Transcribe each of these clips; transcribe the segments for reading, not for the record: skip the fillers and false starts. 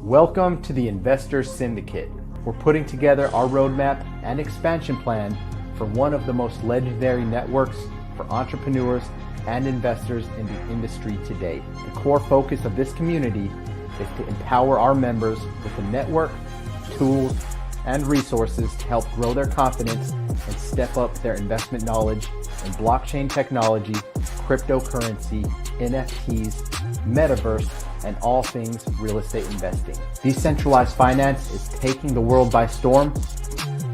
Welcome to the Investor Syndicate. We're putting together our roadmap and expansion plan for one of the most legendary networks for entrepreneurs and investors in the industry today. The core focus of this community is to empower our members with the network, tools, and resources to help grow their confidence and step up their investment knowledge in blockchain technology, cryptocurrency, NFTs, metaverse, and all things real estate investing. Decentralized finance is taking the world by storm,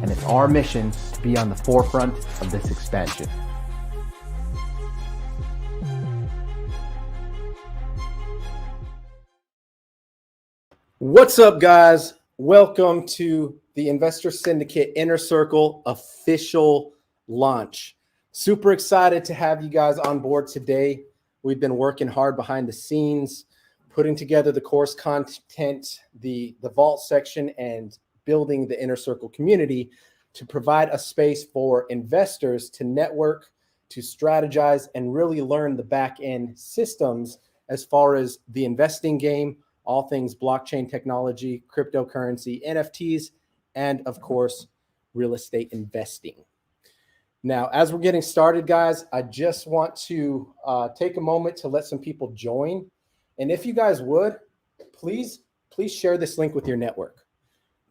and it's our mission to be on the forefront of this expansion. What's up, guys? Welcome to the Investor Syndicate Inner Circle official launch. Super excited to have you guys on board today. We've been working hard behind the scenes, putting together the course content, the vault section, and building the Inner Circle community to provide a space for investors to network, to strategize, and really learn the back-end systems as far as the investing game, all things blockchain technology, cryptocurrency, NFTs, and of course, real estate investing. Now, as we're getting started, guys, I just want to take a moment to let some people join. And if you guys would, please share this link with your network.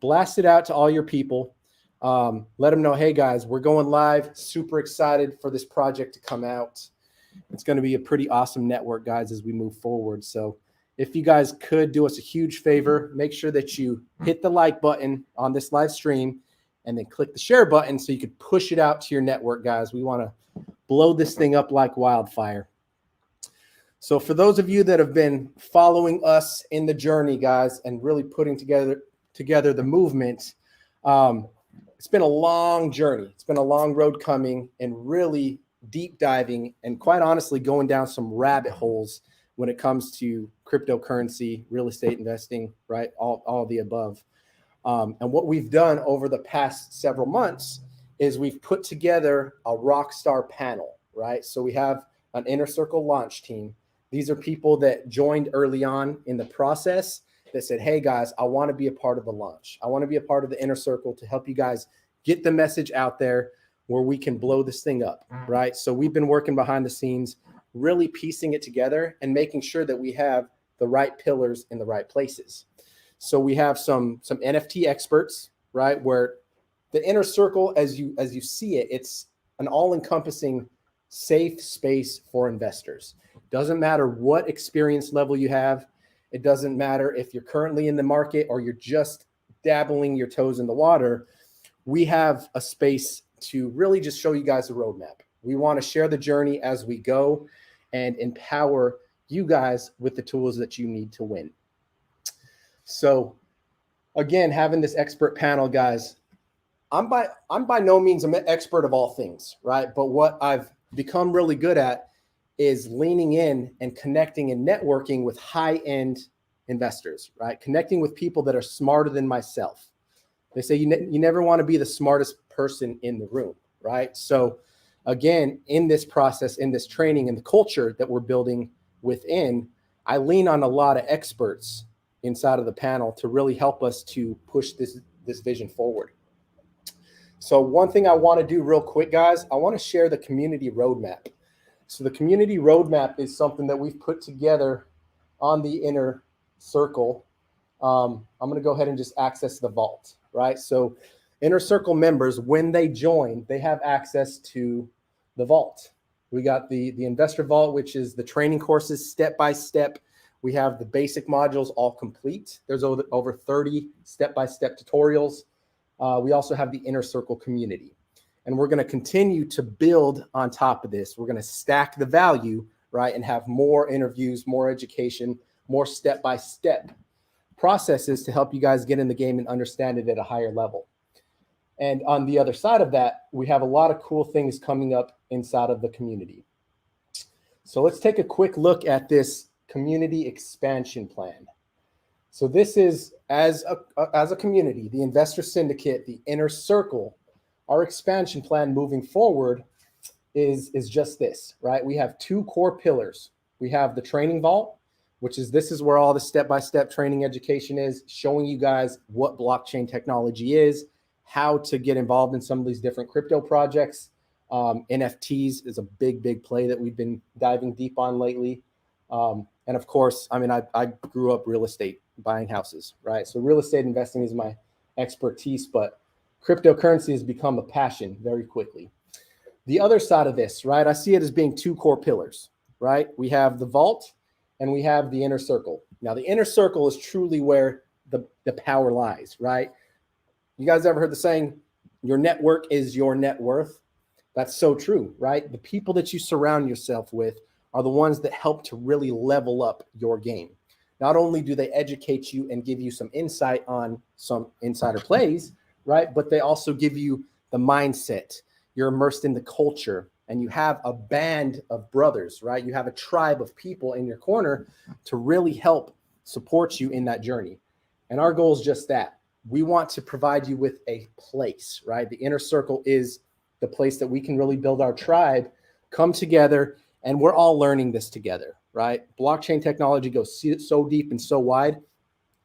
Blast it out to all your people. Let them know, hey guys, we're going live. Super excited for this project to come out. It's going to be a pretty awesome network, guys, as we move forward. So if you guys could do us a huge favor, make sure that you hit the like button on this live stream and then click the share button so you could push it out to your network, guys. We want to blow this thing up like wildfire. So for those of you that have been following us in the journey, guys, and really putting together the movement, it's been a long journey. It's been a long road coming and really deep diving and quite honestly going down some rabbit holes when it comes to cryptocurrency, real estate investing, right? All the above. And what we've done over the past several months is we've put together a rock star panel, right? So we have an Inner Circle launch team. These are people that joined early on in the process that said, hey guys, I want to be a part of the launch. I want to be a part of the Inner Circle to help you guys get the message out there where we can blow this thing up, right? So we've been working behind the scenes, really piecing it together and making sure that we have the right pillars in the right places. So we have some NFT experts, right? Where the Inner Circle, as you see it, it's an all-encompassing safe space for investors. Doesn't matter what experience level you have. It doesn't matter if you're currently in the market or you're just dabbling your toes in the water. We have a space to really just show you guys the roadmap. We want to share the journey as we go and empower you guys with the tools that you need to win. So again, having this expert panel, guys, I'm by no means an expert of all things, right? But what I've become really good at is leaning in and connecting and networking with high-end investors, right? Connecting with people that are smarter than myself. They say you never want to be the smartest person in the room, right? So again, in this process, in this training and the culture that we're building within, I lean on a lot of experts inside of the panel to really help us to push this vision forward. So one thing I want to do real quick, guys, I want to share the community roadmap. So the community roadmap is something that we've put together on the Inner Circle. I'm going to go ahead and just access the vault, right? So Inner Circle members, when they join, they have access to the vault. We got the investor vault, which is the training courses step by step. We have the basic modules all complete. There's over 30 step-by-step tutorials. We also have the Inner Circle community. And we're going to continue to build on top of this. We're going to stack the value, right, and have more interviews, more education, more step-by-step processes to help you guys get in the game and understand it at a higher level. And on the other side of that, we have a lot of cool things coming up inside of the community. So let's take a quick look at this community expansion plan. So this is, as a community, the Investor Syndicate, the Inner Circle, our expansion plan moving forward is just this, right? We have two core pillars. We have the training vault, this is where all the step-by-step training education is, showing you guys what blockchain technology is, how to get involved in some of these different crypto projects. NFTs is a big play that we've been diving deep on lately. And of course, I mean, I grew up real estate, buying houses, right? So real estate investing is my expertise, but cryptocurrency has become a passion very quickly. The other side of this, right? I see it as being two core pillars, right? We have the vault and we have the inner circle. Now, the inner circle is truly where the power lies, right? You guys ever heard the saying, your network is your net worth? That's so true, right? The people that you surround yourself with are the ones that help to really level up your game. Not only do they educate you and give you some insight on some insider plays, right? But they also give you the mindset. You're immersed in the culture and you have a band of brothers, right? You have a tribe of people in your corner to really help support you in that journey. And our goal is just that. We want to provide you with a place, right? The inner circle is the place that we can really build our tribe, come together, and we're all learning this together, right? Blockchain technology goes so deep and so wide,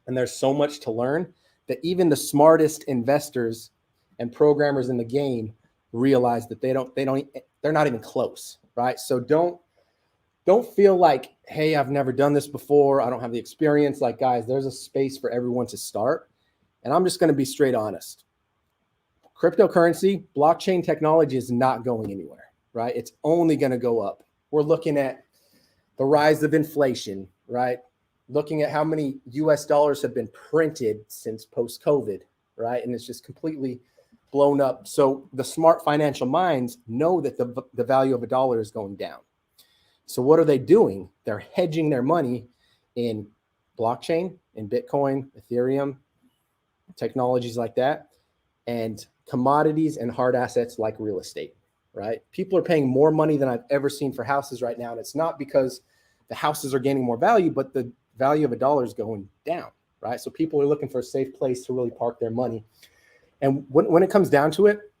and there's so much to learn that even the smartest investors and programmers in the game realize that they're not even close, right? So don't feel like, hey, I've never done this before, I don't have the experience. Like, guys, there's a space for everyone to start. And I'm just going to be straight honest. Cryptocurrency, blockchain technology is not going anywhere, right? It's only going to go up. We're looking at the rise of inflation, right? Looking at how many US dollars have been printed since post-COVID, right? And it's just completely blown up. So the smart financial minds know that the value of a dollar is going down. So what are they doing? They're hedging their money in blockchain, in Bitcoin, Ethereum, technologies like that, and commodities and hard assets like real estate, right? People are paying more money than I've ever seen for houses right now. And it's not because the houses are gaining more value, but the value of a dollar is going down, right? So people are looking for a safe place to really park their money. And when it comes down to it,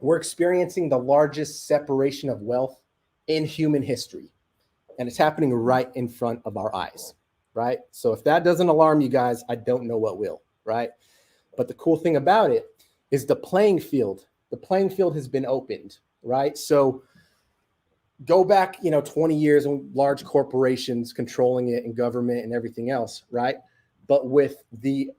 we're experiencing the largest separation of wealth in human history. And it's happening right in front of our eyes, right? So if that doesn't alarm you guys, I don't know what will, right? But the cool thing about it is the playing field has been opened, right? So go back, 20 years and large corporations controlling it and government and everything else, right? But with the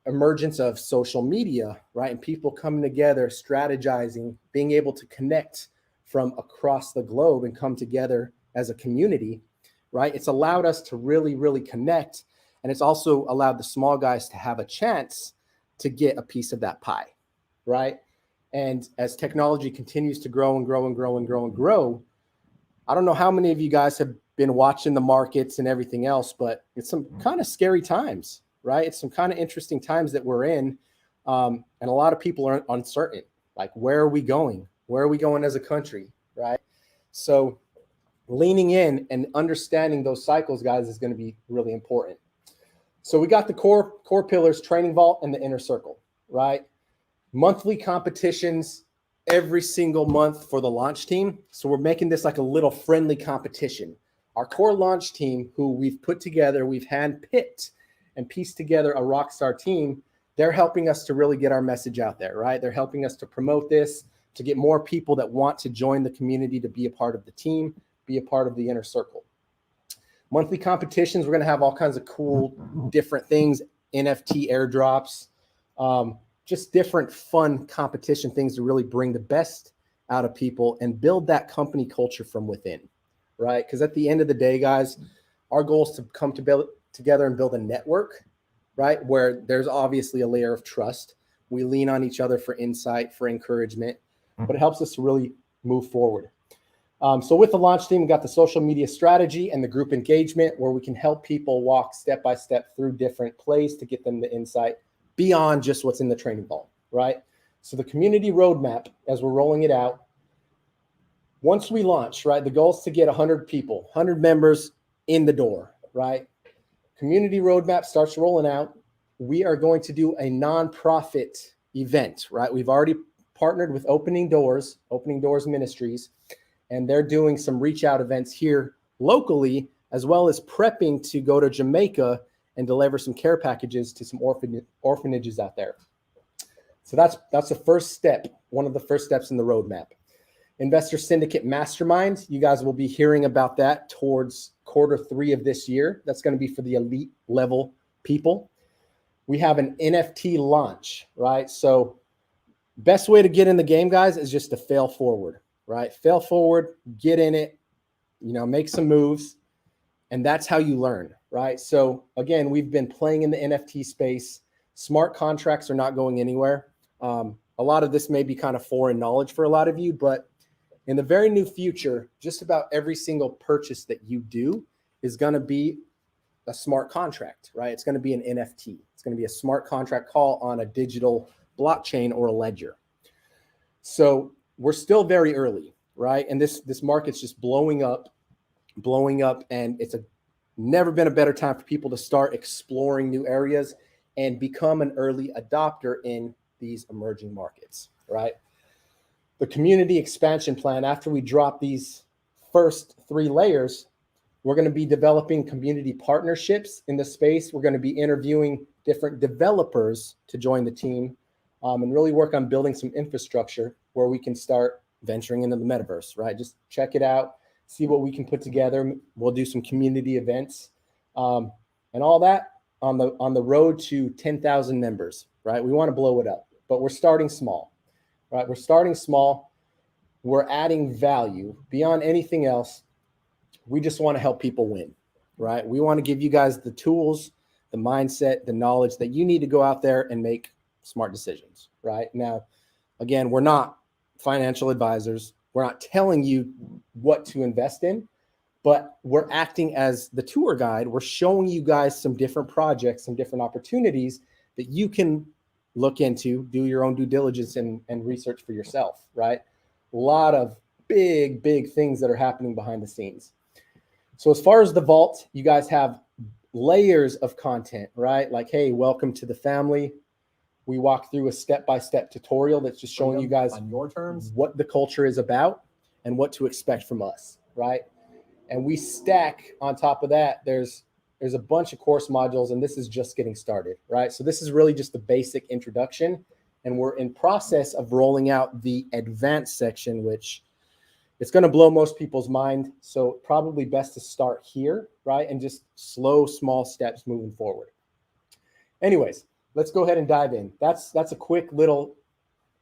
emergence of social media, right? And people coming together, strategizing, being able to connect from across the globe and come together as a community, right? It's allowed us to really, really connect. And it's also allowed the small guys to have a chance to get a piece of that pie, right? And as technology continues to grow and grow and grow and grow and grow, I don't know how many of you guys have been watching the markets and everything else, but it's some kind of scary times, right? It's some kind of interesting times that we're in. And a lot of people are uncertain, like, where are we going? Where are we going as a country, right? So leaning in and understanding those cycles, guys, is going to be really important. So we got the core pillars, training vault and the inner circle, right? Monthly competitions every single month for the launch team. So we're making this like a little friendly competition. Our core launch team, who we've put together, we've handpicked and pieced together a rock star team. They're helping us to really get our message out there, right? They're helping us to promote this, to get more people that want to join the community, to be a part of the team, be a part of the inner circle. Monthly competitions, we're going to have all kinds of cool, different things, NFT airdrops, just different fun competition things to really bring the best out of people and build that company culture from within, right? Because at the end of the day, guys, our goal is to come together and build a network, right? Where there's obviously a layer of trust. We lean on each other for insight, for encouragement, but it helps us to really move forward. So with the launch team, we got the social media strategy and the group engagement, where we can help people walk step by step through different plays to get them the insight beyond just what's in the training vault, right? So the community roadmap, as we're rolling it out, once we launch, right, the goal is to get 100 people, 100 members in the door, right? Community roadmap starts rolling out. We are going to do a nonprofit event, right? We've already partnered with Opening Doors Ministries, and they're doing some reach out events here locally as well as prepping to go to Jamaica and deliver some care packages to some orphanages out there. So that's the first step, one of the first steps in the roadmap. Investor Syndicate Mastermind, you guys will be hearing about that towards Q3 of this year. That's going to be for the elite level people. We have an NFT launch, right? So best way to get in the game, guys, is just to fail forward, right? Fail forward, get in it, make some moves, and that's how you learn, right? So again, we've been playing in the NFT space. Smart contracts are not going anywhere. A lot of this may be kind of foreign knowledge for a lot of you, but in the very near future, just about every single purchase that you do is going to be a smart contract, right? It's going to be an NFT. It's going to be a smart contract call on a digital blockchain or a ledger. So we're still very early, right? And this market's just blowing up, and it's never been a better time for people to start exploring new areas and become an early adopter in these emerging markets, right? The community expansion plan, after we drop these first 3 layers, we're going to be developing community partnerships in the space. We're going to be interviewing different developers to join the team and really work on building some infrastructure where we can start venturing into the metaverse, right? Just check it out, see what we can put together. We'll do some community events and all that on the road to 10,000 members, right? We want to blow it up, but we're starting small, right? We're starting small. We're adding value beyond anything else. We just want to help people win, right? We want to give you guys the tools, the mindset, the knowledge that you need to go out there and make smart decisions, right? Now, again, we're not financial advisors. We're not telling you what to invest in, but we're acting as the tour guide. We're showing you guys some different projects, some different opportunities that you can look into, do your own due diligence and research for yourself, right? A lot of big things that are happening behind the scenes. So as far as the vault, you guys have layers of content, right? Like, hey, welcome to the family. We walk through a step-by-step tutorial that's just showing you guys on your terms what the culture is about and what to expect from us, right? And we stack on top of that. There's a bunch of course modules, and this is just getting started, right? So this is really just the basic introduction, and we're in process of rolling out the advanced section, which it's going to blow most people's mind. So probably best to start here, right? And just slow, small steps moving forward. Anyways, let's go ahead and dive in. That's a quick little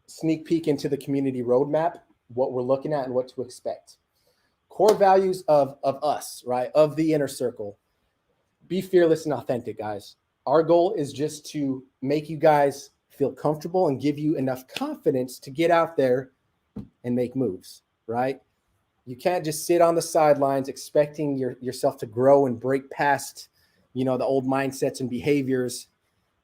sneak peek into the community roadmap, what we're looking at and what to expect. Core values of us, right? Of the inner circle. Be fearless and authentic, guys. Our goal is just to make you guys feel comfortable and give you enough confidence to get out there and make moves, right? You can't just sit on the sidelines expecting yourself to grow and break past, the old mindsets and behaviors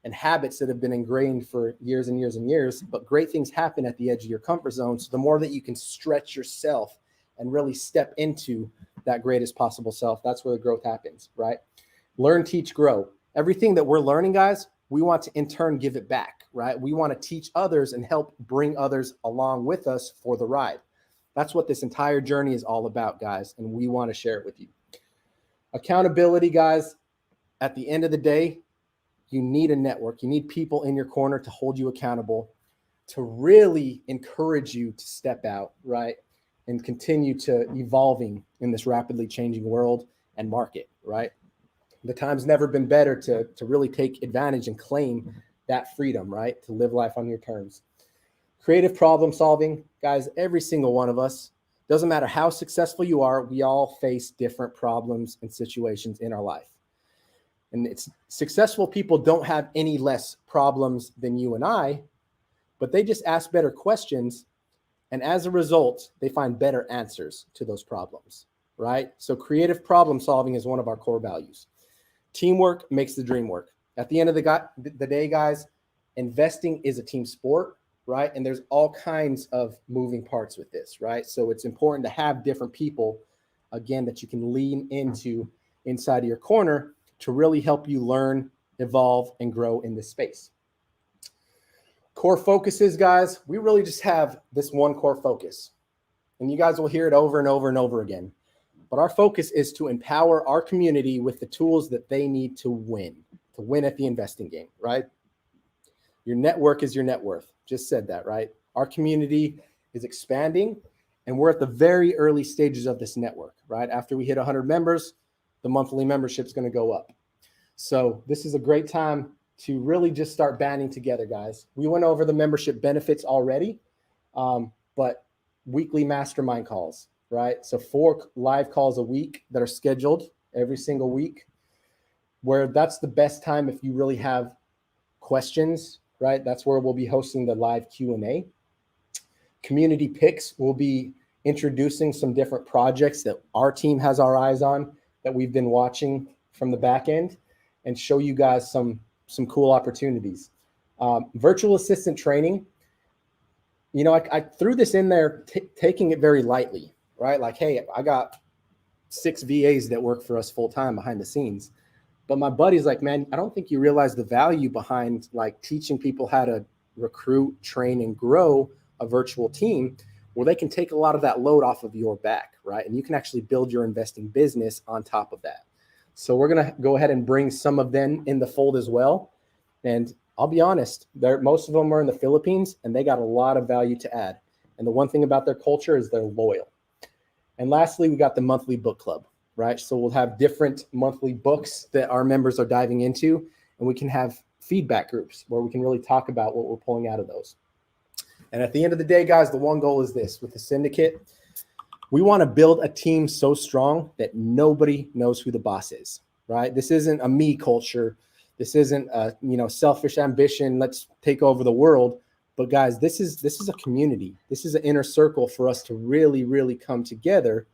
and habits that have been ingrained for years and years and years. But great things happen at the edge of your comfort zone. So the more that you can stretch yourself and really step into that greatest possible self, that's where the growth happens, right? Learn, teach, grow. Everything that we're learning, guys, we want to in turn give it back, right? We want to teach others and help bring others along with us for the ride. That's what this entire journey is all about, guys, and we want to share it with you. Accountability, guys, at the end of the day, you need a network. You need people in your corner to hold you accountable, to really encourage you to step out, right, and continue to evolving in this rapidly changing world and market, right? The time's never been better to really take advantage and claim that freedom, right, to live life on your terms. Creative problem solving, guys, every single one of us, doesn't matter how successful you are, we all face different problems and situations in our life. And it's successful people don't have any less problems than you and I, but they just ask better questions. And as a result, they find better answers to those problems, right? So creative problem solving is one of our core values. Teamwork makes the dream work. At the end of the day, guys, investing is a team sport, right? And there's all kinds of moving parts with this, right? So it's important to have different people, again, that you can lean into inside of your corner to really help you learn, evolve, and grow in this space. Core focuses, guys, we really just have this one core focus. And you guys will hear it over and over and over again. But our focus is to empower our community with the tools that they need to win at the investing game, right? Your network is your net worth. Just said that, right? Our community is expanding, and we're at the very early stages of this network, right? After we hit 100 members, the monthly membership is going to go up. So this is a great time to really just start banding together, guys. We went over the membership benefits already, but weekly mastermind calls, right? So 4 live calls a week that are scheduled every single week, where that's the best time if you really have questions, right? That's where we'll be hosting the live Q&A. Community picks, we'll be introducing some different projects that our team has our eyes on that we've been watching from the back end, and show you guys some cool opportunities. Virtual assistant training, you know, I threw this in there, taking it very lightly, right? Like, hey, I got 6 VAs that work for us full time behind the scenes. But my buddy's like, man, I don't think you realize the value behind like teaching people how to recruit, train, and grow a virtual team where they can take a lot of that load off of your back, right? And you can actually build your investing business on top of that. So we're going to go ahead and bring some of them in the fold as well. And I'll be honest, most of them are in the Philippines, and they got a lot of value to add. And the one thing about their culture is they're loyal. And lastly, we got the monthly book club, right? So we'll have different monthly books that our members are diving into, and we can have feedback groups where we can really talk about what we're pulling out of those. And at the end of the day, guys, the one goal is this: with the Syndicate, we want to build a team so strong that nobody knows who the boss is, right? This isn't a me culture. This isn't a, selfish ambition. Let's take over the world. But guys, this is a community. This is an inner circle for us to really, really come together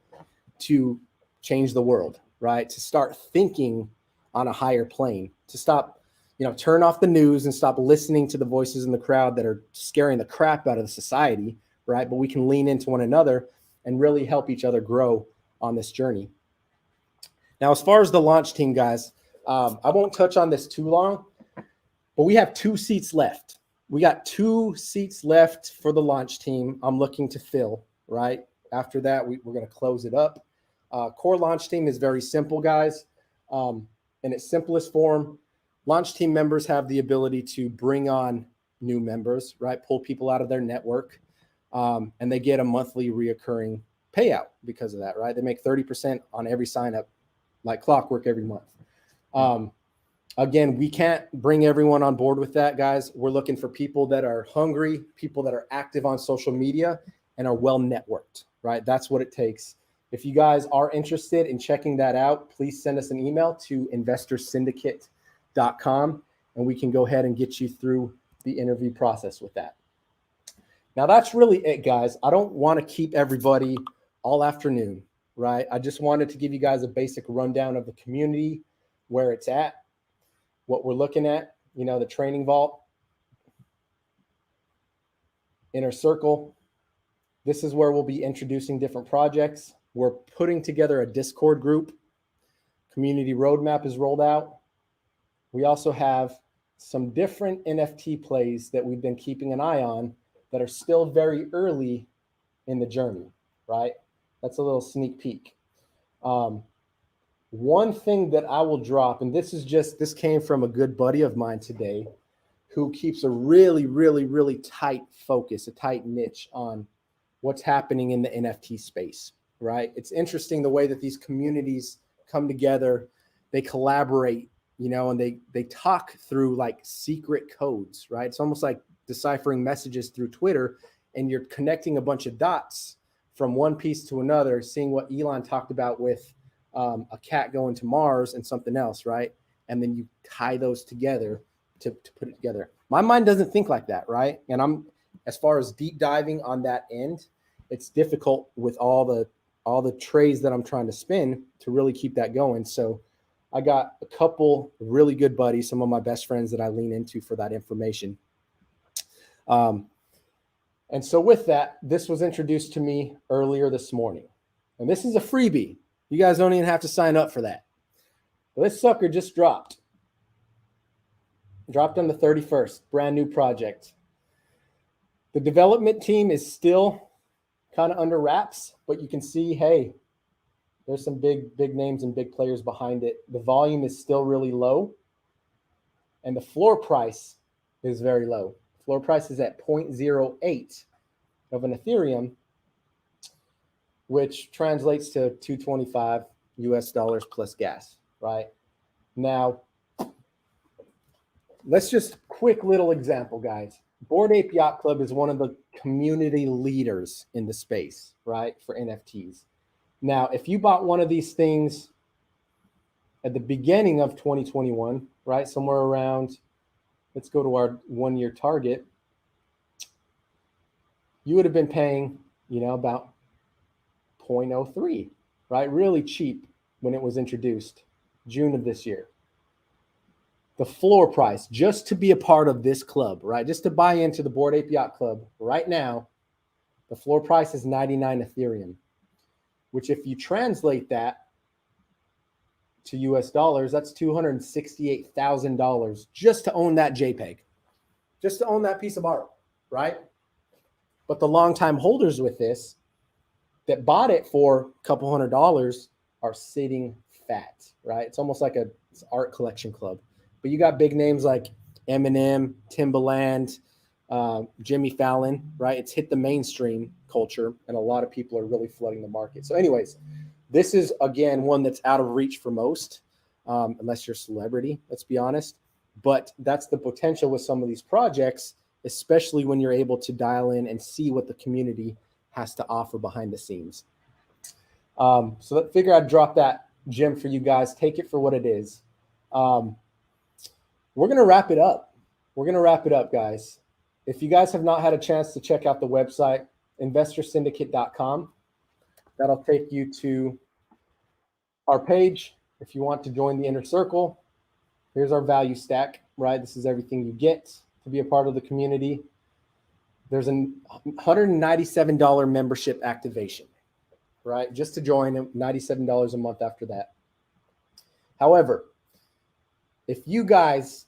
to change the world, right? To start thinking on a higher plane, to stop, turn off the news and stop listening to the voices in the crowd that are scaring the crap out of the society, right? But we can lean into one another and really help each other grow on this journey. Now, as far as the launch team, guys, I won't touch on this too long, but we have 2 seats left. We got 2 seats left for the launch team I'm looking to fill, right? After that, we're going to close it up. Core launch team is very simple, guys. In its simplest form, launch team members have the ability to bring on new members, right? Pull people out of their network. And they get a monthly reoccurring payout because of that, right? They make 30% on every sign up like clockwork every month. Again, we can't bring everyone on board with that, guys. We're looking for people that are hungry, people that are active on social media and are well networked, right? That's what it takes. If you guys are interested in checking that out, please send us an email to investorsyndicate.com and we can go ahead and get you through the interview process with that. Now, that's really it, guys. I don't want to keep everybody all afternoon, right? I just wanted to give you guys a basic rundown of the community, where it's at, what we're looking at, the training vault, inner circle. This is where we'll be introducing different projects. We're putting together a Discord group. Community roadmap is rolled out. We also have some different NFT plays that we've been keeping an eye on that are still very early in the journey, right? That's a little sneak peek. One thing that I will drop, and this came from a good buddy of mine today who keeps a really, really, really tight focus, a tight niche on what's happening in the NFT space, right? It's interesting the way that these communities come together, they collaborate, and they talk through like secret codes, right? It's almost like deciphering messages through Twitter, and you're connecting a bunch of dots from one piece to another, seeing what Elon talked about with a cat going to Mars and something else, right? And then you tie those together to put it together. My mind doesn't think like that, right? And as far as deep diving on that end, it's difficult with all the trays that I'm trying to spin to really keep that going. So I got a couple really good buddies, some of my best friends that I lean into for that information. And so with that, this was introduced to me earlier this morning. And this is a freebie. You guys don't even have to sign up for that. But this sucker just dropped. Dropped on the 31st, brand new project. The development team is still kind of under wraps, but you can see, hey, There's some big names and big players behind it. The volume is still really low, and the floor price is very low. Floor price is at 0.08 of an Ethereum, which translates to 225 US dollars plus gas, right? Now, let's just quick little example, guys. Bored Ape Yacht Club is one of the community leaders in the space, right, for NFTs. Now, if you bought one of these things at the beginning of 2021, right, somewhere around, let's go to our 1 year target, you would have been paying, about 0.03, right? Really cheap when it was introduced, June of this year. The floor price, just to be a part of this club, right? Just to buy into the Bored Ape Yacht Club right now, the floor price is 99 Ethereum, which if you translate that to US dollars, that's $268,000 just to own that JPEG, just to own that piece of art, right? But the longtime holders with this that bought it for a couple $100 are sitting fat, right? It's almost like it's an art collection club. But you got big names like Eminem, Timbaland, Jimmy Fallon, right? It's hit the mainstream culture, and a lot of people are really flooding the market. So anyways, this is, again, one that's out of reach for most, unless you're a celebrity, let's be honest. But that's the potential with some of these projects, especially when you're able to dial in and see what the community has to offer behind the scenes. So I figure I'd drop that gem for you guys. Take it for what it is. We're going to wrap it up. Guys. If you guys have not had a chance to check out the website, investorsyndicate.com, that'll take you to our page. If you want to join the inner circle, here's our value stack, right? This is everything you get to be a part of the community. There's a $197 membership activation, right? Just to join, $97 a month after that. However, if you guys,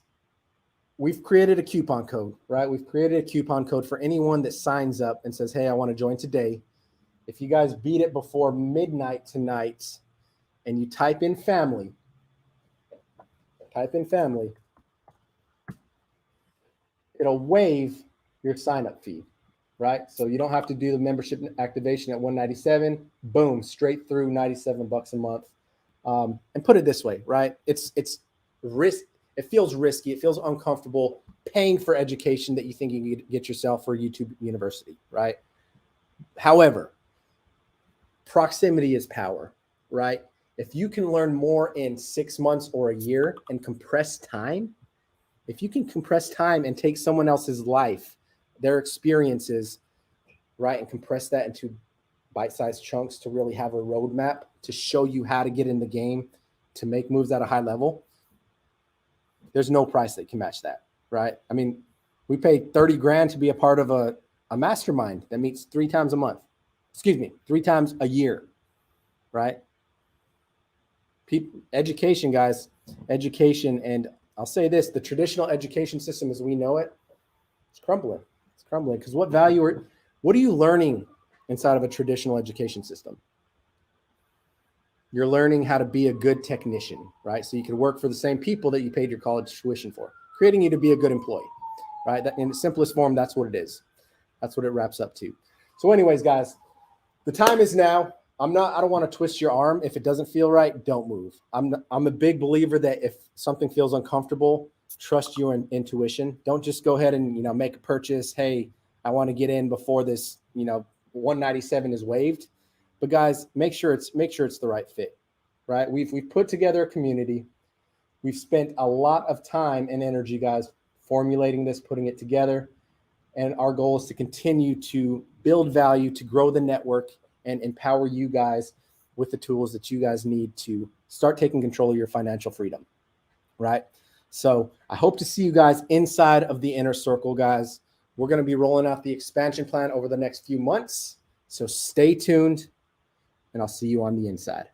we've created a coupon code, right? We've created a coupon code for anyone that signs up and says, hey, I want to join today. If you guys beat it before midnight tonight and you type in family, it'll waive your sign-up fee, right? So you don't have to do the membership activation at $197. Boom, straight through $97 a month. And put it this way, right? It's risk. It feels risky. It feels uncomfortable paying for education that you think you can get yourself for YouTube University, right? However, proximity is power, right? If you can learn more in 6 months or a year and compress time, if you can compress time and take someone else's life, their experiences, right, and compress that into bite-sized chunks to really have a roadmap to show you how to get in the game, to make moves at a high level, there's no price that can match that, right? I mean, we paid 30 grand to be a part of a mastermind that meets 3 times a month. 3 times a year, right? Education, guys, education. And I'll say this, the traditional education system as we know it, it's crumbling. It's crumbling because what are you learning inside of a traditional education system? You're learning how to be a good technician, right? So you can work for the same people that you paid your college tuition for, creating you to be a good employee, right? That, in the simplest form, that's what it is. That's what it wraps up to. So anyways, guys, the time is now. I don't want to twist your arm. If it doesn't feel right, don't move. I'm a big believer that if something feels uncomfortable, trust your intuition. Don't just go ahead and, make a purchase. Hey, I want to get in before this, 197 is waived. But guys, make sure it's the right fit, right? We've put together a community. We've spent a lot of time and energy, guys, formulating this, putting it together. And our goal is to continue to build value, to grow the network, and empower you guys with the tools that you guys need to start taking control of your financial freedom, right? So I hope to see you guys inside of the inner circle, guys. We're going to be rolling out the expansion plan over the next few months. So stay tuned, and I'll see you on the inside.